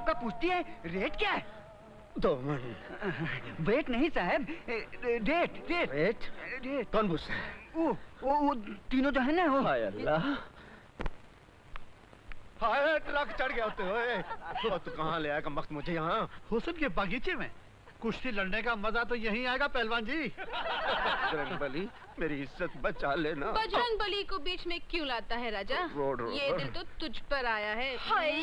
आपका पूछती है रेट क्या है? 2 मन। वेट नहीं साहब, डेट डेट रेट? डेट। कौन पूछता है? वो तीनों जो है ना वो। हाय अल्लाह, हाय ट्रक चढ़ गया होते हुए। तू कहाँ ले आया वक्त मुझे यहाँ? हुस्न के बागीचे में कुश्ती लड़ने का मजा तो यहीं आएगा पहलवान जी। बजरंग बली, मेरी इज्जत बचा लेना। बजरंग बली को बीच में क्यों लाता है राजा? ये दिल तो तुझ पर आया है। हाय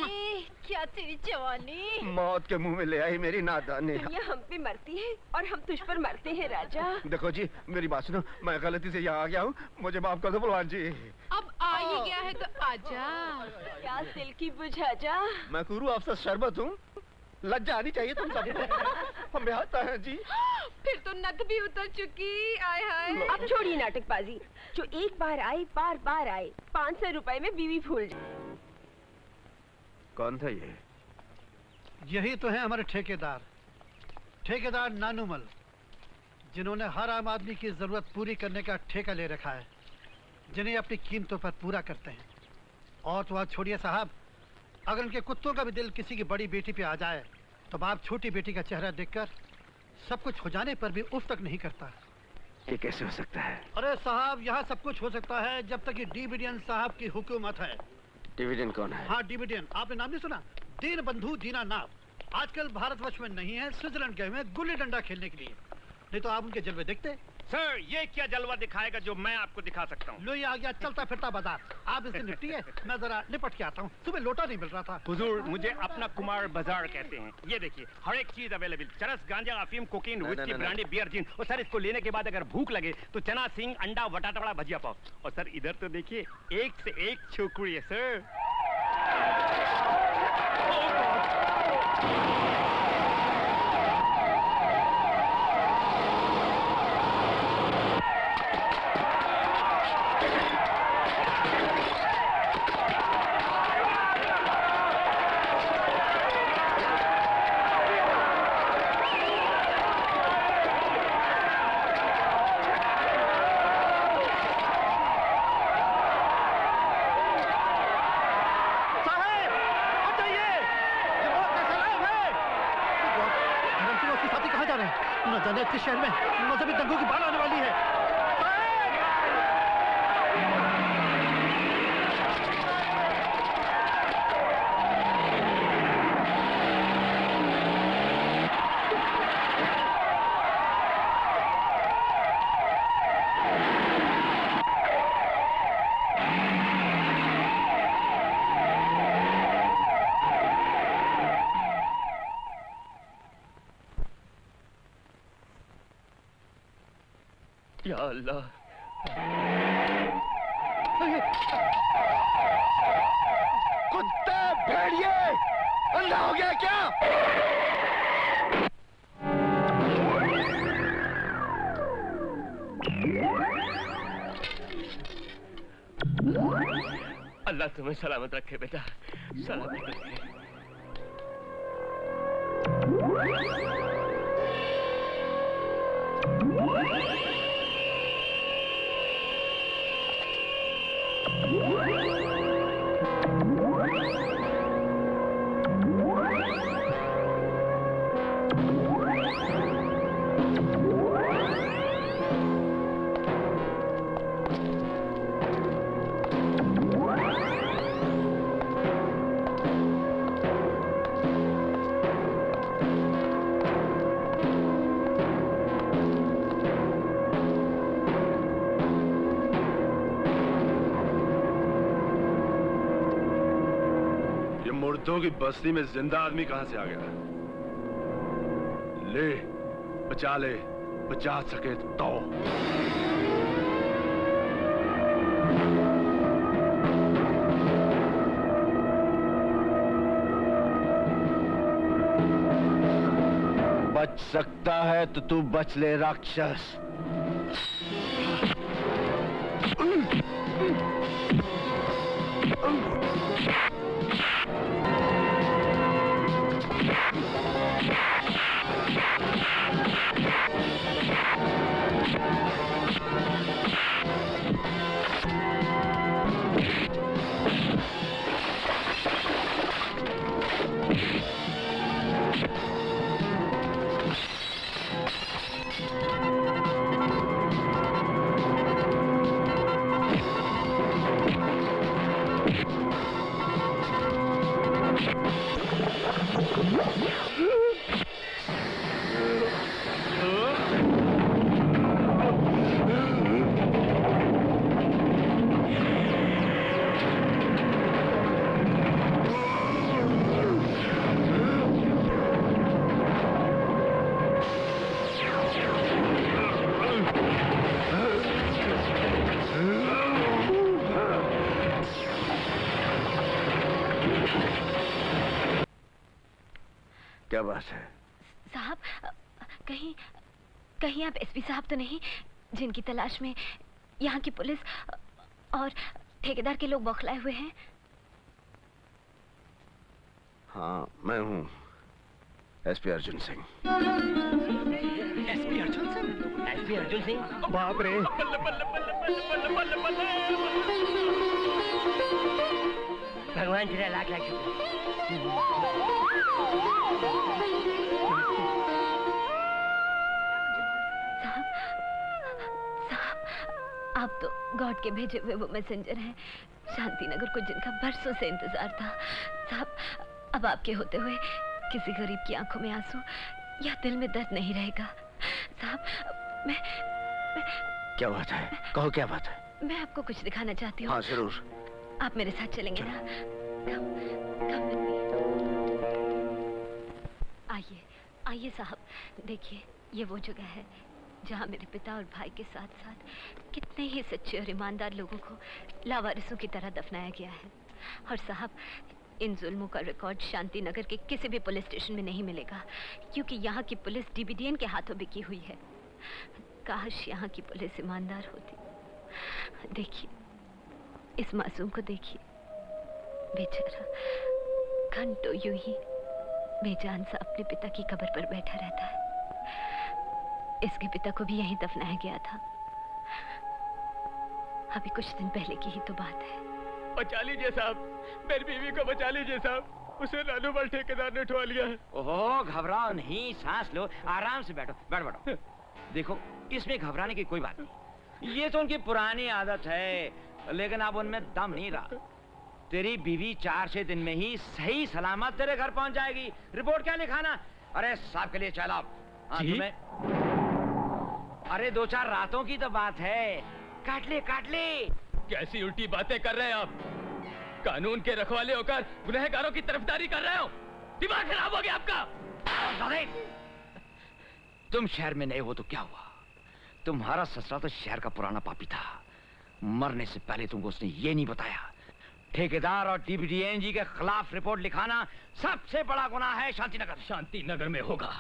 क्या तेरी जवानी। मौत के मुंह में ले आई मेरी नादानी। दुनिया हम पे मरती है और हम तुझ पर मरते हैं राजा। देखो जी, मेरी बात सुनो, मैं गलती से यहाँ आ गया हूँ, मुझे माफ कर दो पहलवान जी। अब आ ही गया है तो आजा। क्या दिल की बुझा जा। मैं कुरू अफसर शरबत हूँ, लज्जा आनी चाहिए तुम सबको। हम आता है जी। फिर तो नक भी उतर चुकी। आय हाय। अब छोड़िए नाटकबाजी। जो एक बार आए बार बार आए, 500 रुपए में बीवी फूल जाए। कौन था ये? यही तो है हमारे ठेकेदार नानूमल, जिन्होंने हर आम आदमी की जरूरत पूरी करने का ठेका ले रखा है, जिन्हें अपनी कीमतों पर पूरा करते हैं। और तो आप छोड़िए साहब, अगर उनके कुत्तों का भी दिल किसी की बड़ी बेटी पे आ जाए तो बाप छोटी बेटी का चेहरा देखकर सब कुछ हो जाने पर भी उफ तक नहीं करता। ये कैसे हो सकता है? अरे साहब, यहाँ सब कुछ हो सकता है जब तक ये डिविडियन साहब की हुकूमत है। डिविडेंड कौन है? हाँ डिविडियन, आपने नाम नहीं सुना? दीन बंधु दीनानाथ आजकल भारतवर्ष में नहीं है, स्विट्जरलैंड गए हुए गुल्ली डंडा खेलने के लिए। नहीं तो आप उनके जलवे देखते। सर, ये क्या जलवा दिखाएगा जो मैं आपको दिखा सकता हूँ? लो ये आ गया चलता फिरता बाजार। आप इससे निपटिए, मैं जरा निपट के आता हूँ। सुबह लोटा नहीं मिल रहा था। हुजूर, मुझे अपना कुमार बाजार कहते हैं। ये देखिए, हर एक चीज अवेलेबल। चरस, गांजा, अफीम, कोकीन, व्हिस्की, ब्रांडी, बियर, जिन। और सर, इसको लेने के बाद अगर भूख लगे तो चना, सिंह, अंडा, वटाटवड़ा, भजिया पाव। और सर, इधर तो देखिए, एक से एक छोकरी है सर। इस शहर में मजहबी दंगों की बाढ़ आने वाली है। या अल्लाह, कुत्ते, भेड़िए, अंधा हो गया क्या? अल्लाह तुम्हें सलामत रखे बेटा, सलामत रखे। मुर्दों की बस्ती में जिंदा आदमी कहां से आ गया? ले, बचा सके तो। बच सकता है तो तू बच ले राक्षस। क्या बात है? साहब, कहीं कहीं आप एसपी साहब तो नहीं, जिनकी तलाश में यहाँ की पुलिस और ठेकेदार के लोग बौखलाए हुए हैं? हाँ, मैं हूँ SP Arjun Singh. SP Arjun Singh? SP Arjun Singh? बाप रे! भगवान तेरा लाख लाख शुक्र। आप तो गॉड के भेजे हुए वो मैसेंजर हैं, शांतिनगर को जिनका बरसों से इंतजार था। साहब, अब आपके होते हुए किसी गरीब की आंखों में आंसू या दिल में दर्द नहीं रहेगा। साहब, मैं क्या बात है? कहो क्या बात है? मैं आपको कुछ दिखाना चाहती हूँ। हाँ, जरूर। आप मेरे साथ चलेंगे ना? कम आइए, आइए साहब, देखिए ये वो जगह है जहाँ मेरे पिता और भाई के साथ साथ कितने ही सच्चे और ईमानदार लोगों को लावारिसों की तरह दफनाया गया है। और साहब, इन जुल्मों का रिकॉर्ड शांति नगर के किसी भी पुलिस स्टेशन में नहीं मिलेगा, क्योंकि यहाँ की पुलिस डीबीडीएन के हाथों बिकी हुई है। काश यहाँ की पुलिस ईमानदार होती। देखिए, इस मासूम को देखिए, बेचारा घंटों यूं ही बेजान सा अपने पिता की कब्र पर बैठा रहता है। इसके पिता को भी यहीं दफनाया गया था। अभी कुछ दिन पहले की ही तो बात है। बचा लीजिए साहब, मेरी बीवी को बचा लीजिए साहब, उसे नानूवाल ठेकेदार ने उठवा लिया है। ओहो, घबराओ नहीं, सांस लो, आराम से बैठो, बैठो। देखो, इसमें घबराने की कोई बात नहीं। ये तो उनकी पुरानी आदत है, लेकिन अब उनमें दम नहीं रहा। तेरी बीवी 4-6 दिन में ही सही सलामत तेरे घर पहुंच जाएगी। रिपोर्ट क्या लिखाना? अरे साहब के लिए चला। अरे 2-4 रातों की तो बात है, काट ले। कैसी उल्टी बातें कर रहे हैं आप? कानून के रखवाले होकर गुनहगारों की तरफदारी कर रहे हो? दिमाग खराब हो गया आपका? तुम शहर में नए हो तो क्या हुआ? तुम्हारा ससुरा तो शहर का पुराना पापी था। मरने से पहले तुमको उसने ये नहीं बताया, ठेकेदार और डीबीडीएन जी के खिलाफ रिपोर्ट लिखाना सबसे बड़ा गुनाह है शांतिनगर। शांतिनगर में होगा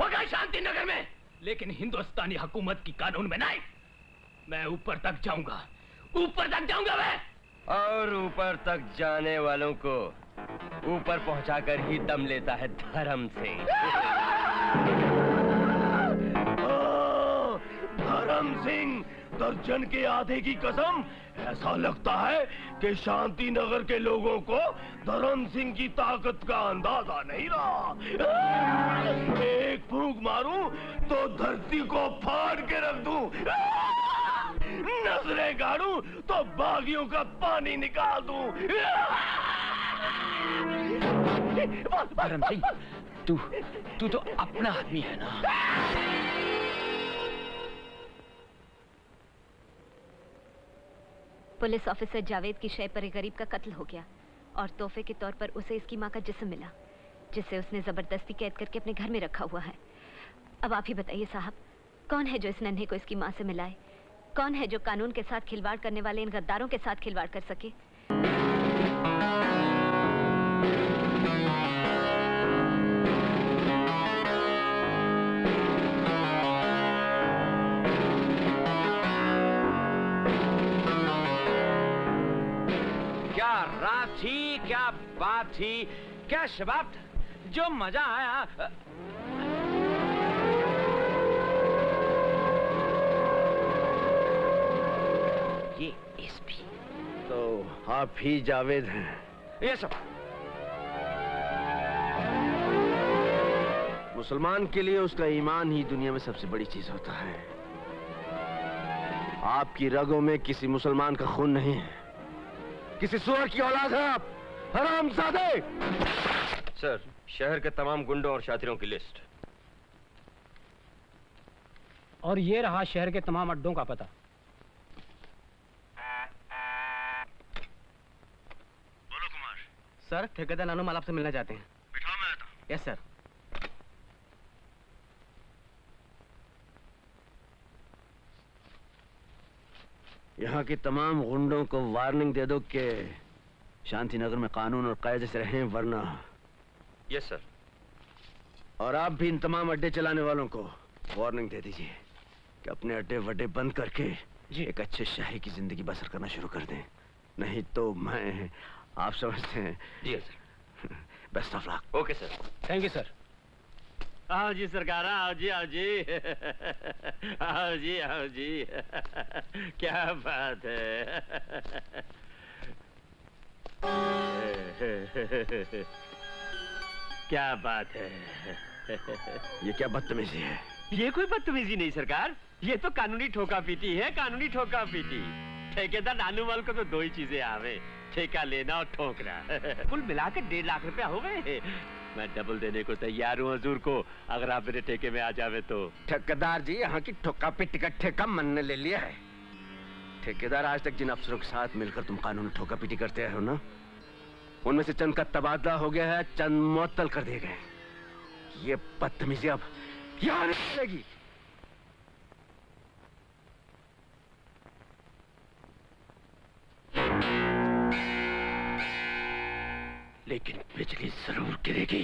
शांतिनगर में, लेकिन हिंदुस्तानी हुकूमत की कानून में नहीं। मैं ऊपर तक जाऊंगा मैं। और ऊपर तक जाने वालों को ऊपर पहुंचाकर ही दम लेता है धर्म सिंह। धर्म सिंह, दर्जन के आधे की कसम। ऐसा लगता है कि शांति नगर के लोगों को धर्म सिंह की ताकत का अंदाजा नहीं रहा। एक फूंक मारूं तो धरती को फाड़ के रख दूं, नजरें गाड़ूं तो बागियों का पानी निकाल दूं। धर्म सिंह, तू तो अपना आदमी है ना? पुलिस ऑफिसर जावेद की शय पर एक गरीब का कत्ल हो गया और तोहफे के तौर पर उसे इसकी मां का जिस्म मिला, जिसे उसने जबरदस्ती कैद करके अपने घर में रखा हुआ है। अब आप ही बताइए साहब, कौन है जो इस नन्हे को इसकी मां से मिलाए? कौन है जो कानून के साथ खिलवाड़ करने वाले इन गद्दारों के साथ खिलवाड़ कर सके? क्या रात थी, क्या बात थी, क्या शबाब था, जो मजा आया। ये एसपी तो आप ही जावेद हैं? ये सब मुसलमान के लिए उसका ईमान ही दुनिया में सबसे बड़ी चीज होता है। आपकी रगों में किसी मुसलमान का खून नहीं है, किसी सूअर की औलाद है आप, हरामजादे। सर, शहर के तमाम गुंडों और शातिरों की लिस्ट। और ये रहा शहर के तमाम अड्डों का पता। बोलो कुमार। सर, ठेकेदार नानूमाल आपसे मिलना चाहते हैं। बिठाओ, मैं आता हूं। Yes sir. यहाँ के तमाम गुंडों को वार्निंग दे दो कि शांतिनगर में कानून और कायदे से रहें, वरना। Yes sir. और आप भी इन तमाम अड्डे चलाने वालों को वार्निंग दे दीजिए कि अपने अड्डे वड्डे बंद करके एक अच्छे शाही की जिंदगी बसर करना शुरू कर दें, नहीं तो मैं, आप समझते हैं। जी sir. Best of luck. Okay sir. Thank you sir. आओ जी सरकार, आओ जी, आओ जी। आओ जी, आओ जी। क्या बात है। क्या बात है। ये क्या बदतमीजी है? ये कोई बदतमीजी नहीं सरकार, ये तो कानूनी ठोका पीटी है, कानूनी ठोका पीटी। ठेकेदार नानूवाल को तो दो ही चीजें आवे, ठेका लेना और ठोकना। कुल मिलाकर 1.5 लाख रुपया हो गए। मैं डबल देने को तैयार हूँ हजूर को, अगर आप मेरे ठेके में आ जावे तो। ठेकेदार जी, यहाँ की ठोका पिट्टी का ठेका मन ने ले लिया है। ठेकेदार, आज तक जिन अफसरों के साथ मिलकर तुम कानूनी ठोका पिट्टी करते हो ना, उनमें से चंद का तबादला हो गया है, चंद मुअत्तल कर दिए गए। ये बदतमीजी अब यहाँ नहीं चलेगी। लेकिन बिजली जरूर गिरेगी।